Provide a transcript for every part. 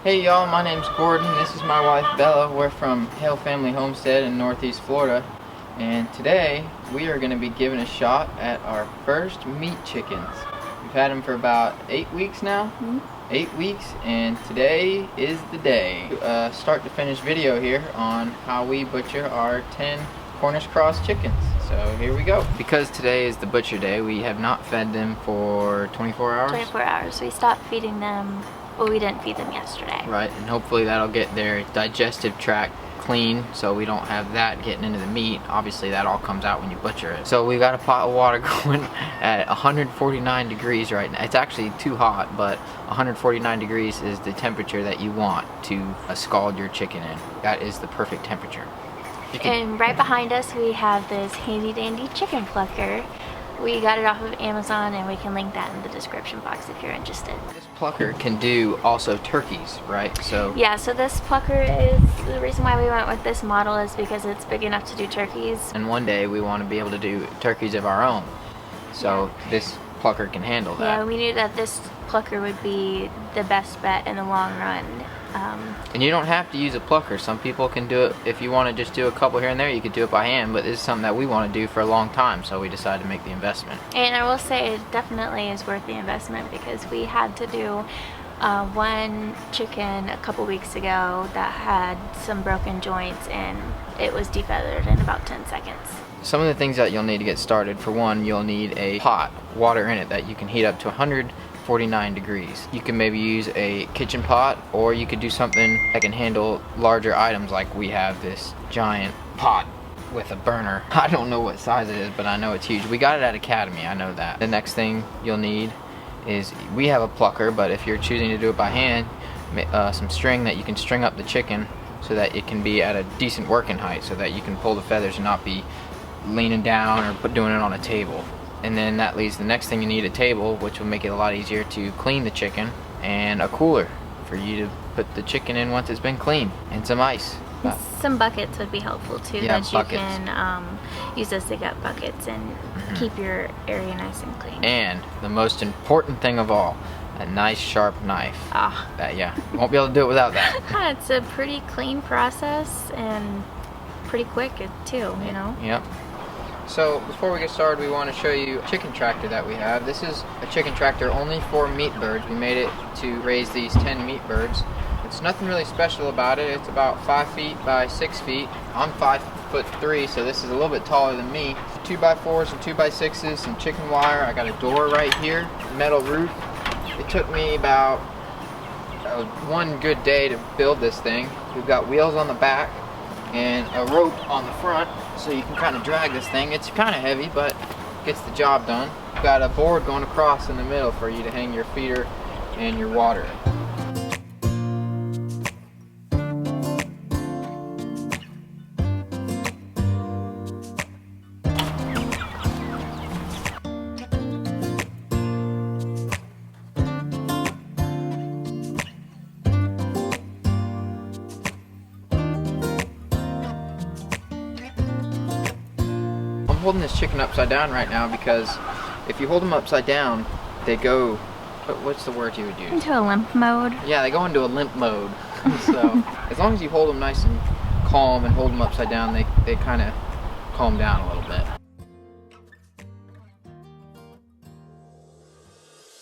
Hey y'all, my name's Gordon. This is my wife Bella. We're from Hale Family Homestead in Northeast Florida. And today we are going to be giving a shot at our first meat chickens. We've had them for about 8 weeks now. 8 weeks, and today is the day. Start to finish video here on how we butcher our 10 Cornish cross chickens. So here we go. Because today is the butcher day, we have not fed them for 24 hours. 24 hours. We stopped feeding them. Well, we didn't feed them yesterday. Right, and hopefully that'll get their digestive tract clean so we don't have that getting into the meat. Obviously that all comes out when you butcher it. So we got a pot of water going at 149 degrees right now. It's actually too hot, but 149 degrees is the temperature that you want to scald your chicken in. That is the perfect temperature. And right behind us we have this handy dandy chicken plucker. We got it off of Amazon, and we can link that in the description box if you're interested. This plucker can do also turkeys, right? So yeah, so this plucker is, the reason why we went with this model is because it's big enough to do turkeys. And one day we want to be able to do turkeys of our own. So this plucker can handle that. Yeah, we knew that this plucker would be the best bet in the long run. And you don't have to use a plucker. Some people can do it. If you want to just do a couple here and there, you could do it by hand, but this is something that we want to do for a long time, so we decided to make the investment. And I will say it definitely is worth the investment, because we had to do one chicken a couple weeks ago that had some broken joints, and it was defeathered in about 10 seconds. Some of the things that you'll need to get started: for one, you'll need a pot, water in it, that you can heat up to 149 degrees. You can maybe use a kitchen pot, or you could do something that can handle larger items, like we have this giant pot with a burner. I don't know what size it is, but I know it's huge. We got it at Academy, I know that. The next thing you'll need is, we have a plucker, but if you're choosing to do it by hand, some string that you can string up the chicken so that it can be at a decent working height, so that you can pull the feathers and not be leaning down or doing it on a table. And then that leaves the next thing: you need a table, which will make it a lot easier to clean the chicken, and a cooler for you to put the chicken in once it's been cleaned, and some ice. Some buckets would be helpful too, Yeah, that buckets. You can use as dig-up buckets and keep your area nice and clean. And the most important thing of all, a nice sharp knife. Yeah, you won't be able to do it without that. It's a pretty clean process and pretty quick too, you know? Yep. So before we get started, we want to show you a chicken tractor that we have. This is a chicken tractor only for meat birds. We made it to raise these 10 meat birds. It's nothing really special about it. It's about 5 feet by 6 feet. I'm 5'3", so this is a little bit taller than me. 2x4s and 2x6s, some chicken wire. I got a door right here, metal roof. It took me about one good day to build this thing. We've got wheels on the back and a rope on the front, so you can kind of drag this thing. It's kind of heavy, but gets the job done. We've got a board going across in the middle for you to hang your feeder and your water. I'm holding this chicken upside down right now because if you hold them upside down, they go, what's the word you would use? Into a limp mode. Yeah, they go into a limp mode. So as long as you hold them nice and calm and hold them upside down, they kind of calm down a little bit.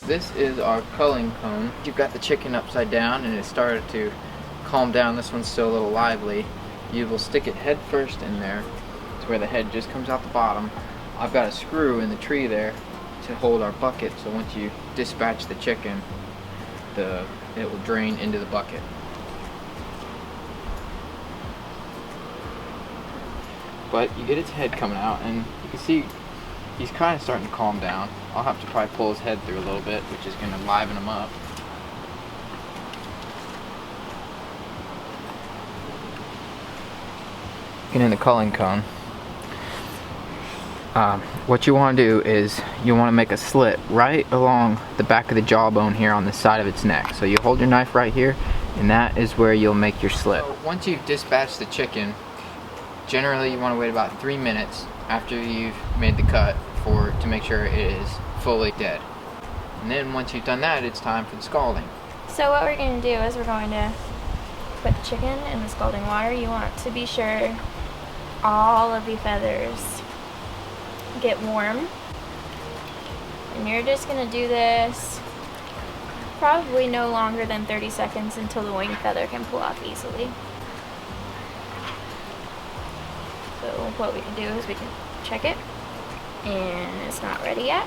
This is our culling cone. You've got the chicken upside down and it started to calm down. This one's still a little lively. You will stick it head first in there to where the head just comes out the bottom. I've got a screw in the tree there to hold our bucket, so once you dispatch the chicken, it will drain into the bucket. But you get its head coming out, and you can see he's kind of starting to calm down. I'll have to probably pull his head through a little bit, which is going to liven him up. Looking in the culling cone, what you want to do is you want to make a slit right along the back of the jawbone here on the side of its neck. So you hold your knife right here, and that is where you'll make your slit. So once you've dispatched the chicken, generally you want to wait about 3 minutes after you've made the cut to make sure it is fully dead. And then once you've done that, it's time for the scalding. So what we're going to do is we're going to put the chicken in the scalding water. You want to be sure all of the feathers get warm. And you're just going to do this probably no longer than 30 seconds until the wing feather can pull off easily. So what we can do is we can check it, and it's not ready yet.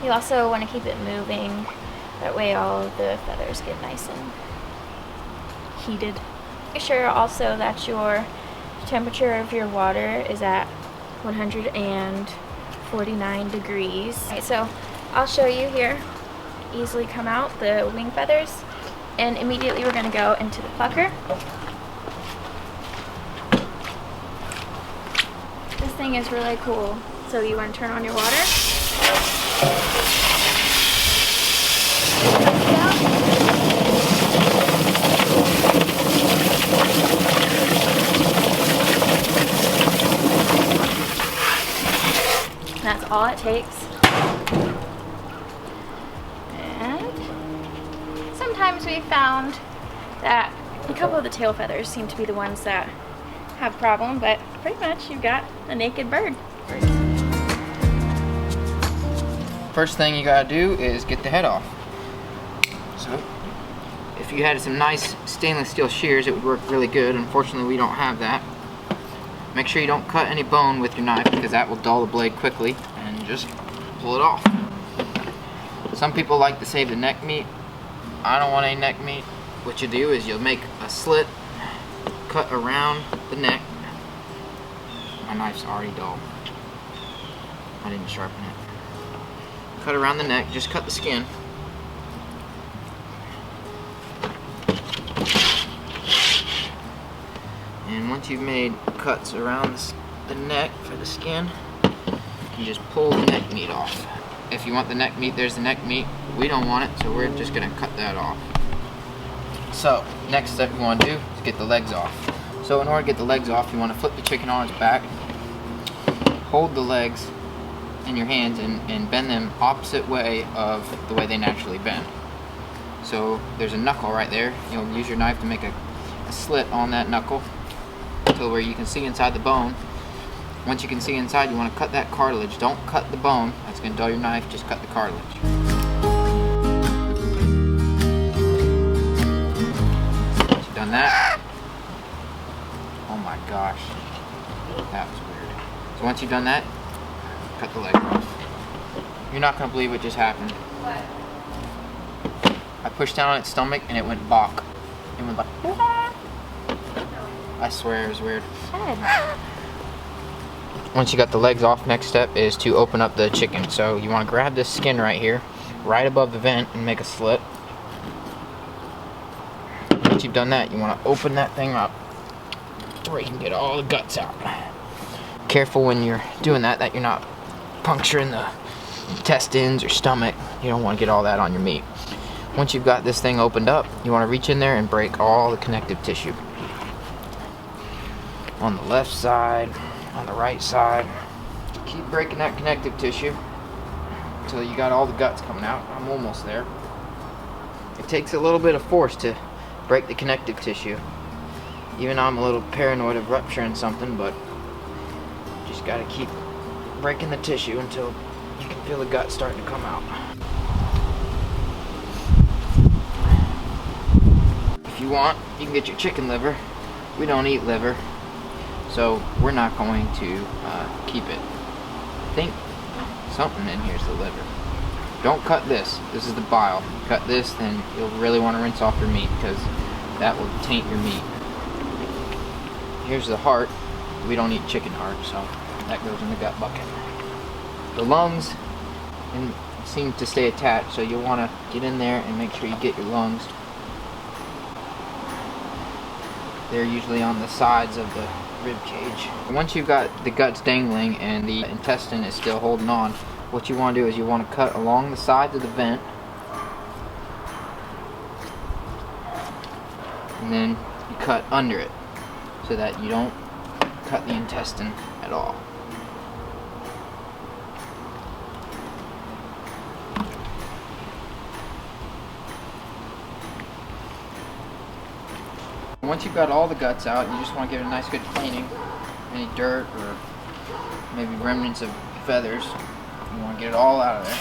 You also want to keep it moving, that way all of the feathers get nice and heated. Make sure also that your temperature of your water is at 149 degrees. Okay, so I'll show you here. Easily come out the wing feathers, and immediately we're going to go into the plucker. This thing is really cool. So you want to turn on your water. That's all it takes. And sometimes we found that a couple of the tail feathers seem to be the ones that have a problem, but pretty much you've got a naked bird. First thing you gotta do is get the head off. So if you had some nice stainless steel shears, it would work really good. Unfortunately, we don't have that. Make sure you don't cut any bone with your knife, because that will dull the blade quickly, and just pull it off. Some people like to save the neck meat. I don't want any neck meat. What you do is you'll make a slit, cut around the neck. My knife's already dull. I didn't sharpen it. Cut around the neck, just cut the skin. And once you've made cuts around the neck for the skin, you just pull the neck meat off. If you want the neck meat, there's the neck meat. We don't want it, so we're just gonna cut that off. So, next step you want to do is get the legs off. So in order to get the legs off, you want to flip the chicken on its back, hold the legs in your hands and bend them opposite way of the way they naturally bend. So there's a knuckle right there. You'll use your knife to make a slit on that knuckle until where you can see inside the bone. Once you can see inside, you want to cut that cartilage. Don't cut the bone. That's going to dull your knife. Just cut the cartilage. Once you've done that, oh my gosh, that was weird. So once you've done that, cut the leg off. You're not going to believe what just happened. What? I pushed down on its stomach and it went bok. It went like, I swear it was weird. Once you got the legs off, next step is to open up the chicken. So you want to grab this skin right here, right above the vent, and make a slit. Once you've done that, you want to open that thing up where you can get all the guts out. Careful when you're doing that you're not puncturing the intestines or stomach. You don't want to get all that on your meat. Once you've got this thing opened up, you want to reach in there and break all the connective tissue. On the left side, on the right side. Keep breaking that connective tissue until you got all the guts coming out. I'm almost there. It takes a little bit of force to break the connective tissue. Even I'm a little paranoid of rupturing something, but just gotta keep breaking the tissue until you can feel the gut starting to come out. If you want, you can get your chicken liver. We don't eat liver, so we're not going to keep it. I think something in here is the liver. Don't cut this. This is the bile. Cut this, then you'll really want to rinse off your meat, because that will taint your meat. Here's the heart. We don't eat chicken heart, so that goes in the gut bucket. The lungs seem to stay attached, so you'll want to get in there and make sure you get your lungs. They're usually on the sides of the rib cage. Once you've got the guts dangling and the intestine is still holding on, what you want to do is you want to cut along the sides of the vent, and then you cut under it so that you don't cut the intestine at all. Once you've got all the guts out, you just want to give it a nice good cleaning. Any dirt or maybe remnants of feathers, you want to get it all out of there.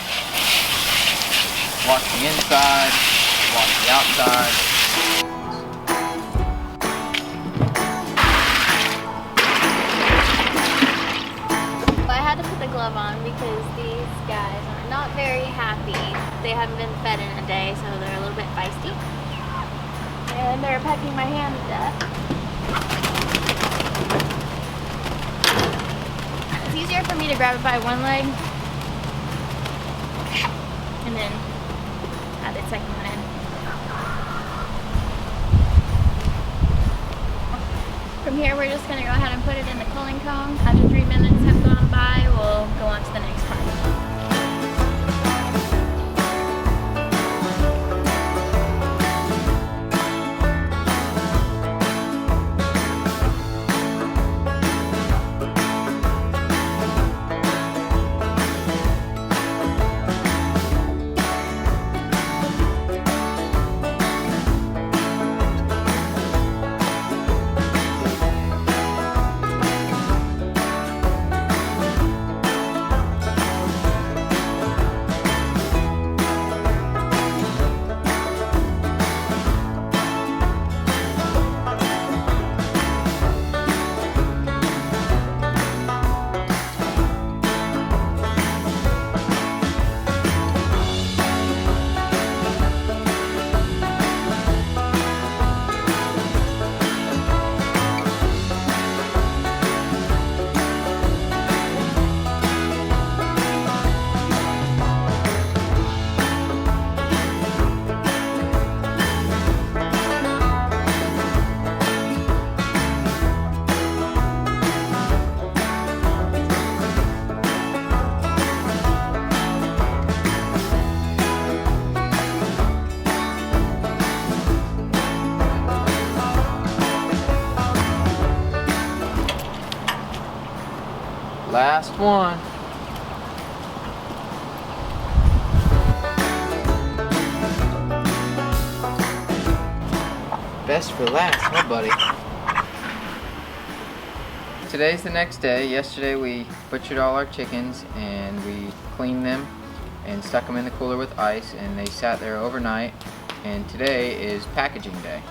Wash the inside, wash the outside. I had to put the glove on because these guys are not very happy. They haven't been fed in a day, so they're a little bit feisty. And they're pecking my hand to death. It's easier for me to grab it by one leg and then have the second one in. From here, we're just going to go ahead and put it in the cooling cone. After 3 minutes have gone by, we'll go on to the next part. Last one. Best for last, huh, buddy? Today's the next day. Yesterday we butchered all our chickens and we cleaned them and stuck them in the cooler with ice, and they sat there overnight. And today is packaging day.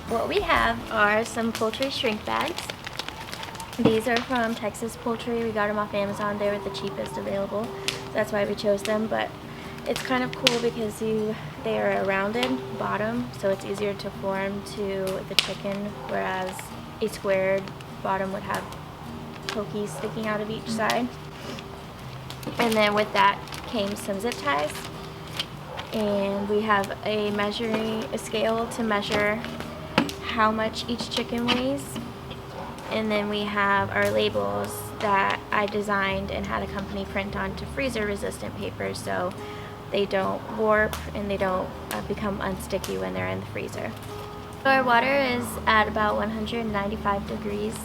What we have are some poultry shrink bags. These are from Texas Poultry. We got them off Amazon. They were the cheapest available. That's why we chose them. But it's kind of cool because they are a rounded bottom, so it's easier to form to the chicken, whereas a squared bottom would have pokies sticking out of each side. And then with that came some zip ties. And we have a scale to measure how much each chicken weighs. And then we have our labels that I designed and had a company print onto freezer resistant paper so they don't warp and they don't become unsticky when they're in the freezer. So our water is at about 195 degrees.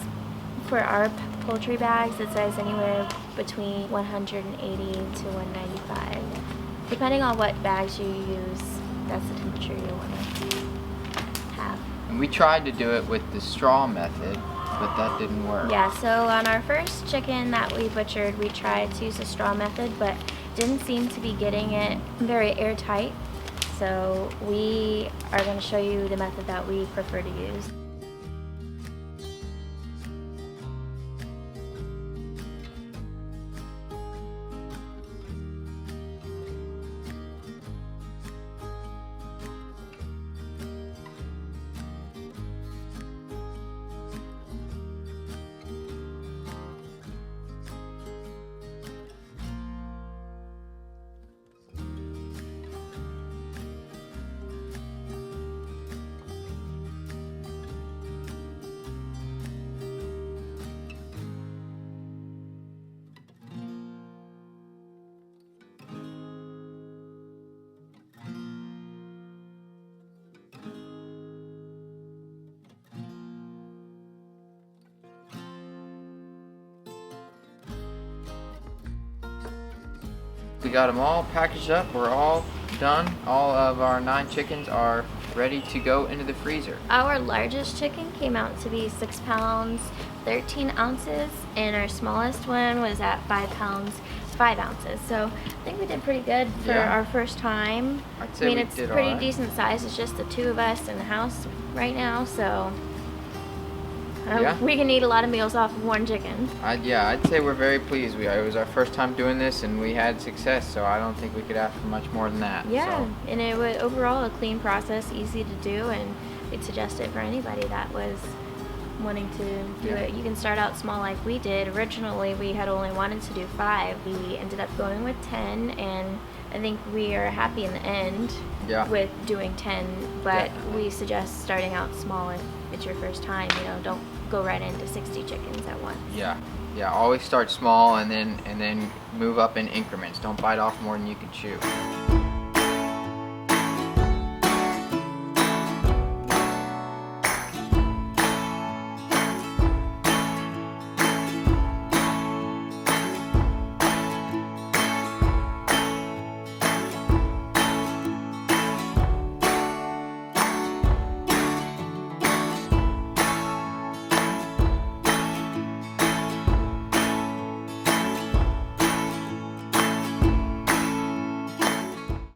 For our poultry bags, it says anywhere between 180 to 195. Depending on what bags you use, that's the temperature you want to have. And we tried to do it with the straw method, but that didn't work. Yeah, so on our first chicken that we butchered, we tried to use the straw method, but didn't seem to be getting it very airtight. So we are going to show you the method that we prefer to use. We got them all packaged up. We're all done. All of our 9 chickens are ready to go into the freezer. Our largest chicken came out to be 6 pounds, 13 ounces, and our smallest one was at 5 pounds, 5 ounces. So I think we did pretty good for our first time. I'd say it's did pretty all right. Decent size. It's just the two of us in the house right now, so we can eat a lot of meals off of one chicken. I'd say we're very pleased. It was our first time doing this and we had success, so I don't think we could ask for much more than that. Yeah, so. And it was overall a clean process, easy to do, and we'd suggest it for anybody that was wanting to do it. You can start out small like we did. Originally, we had only wanted to do 5. We ended up going with 10, and I think we are happy in the end with doing 10, but we suggest starting out small if it's your first time. Don't go right into 60 chickens at once. Always start small and then move up in increments. Don't bite off more than you can chew.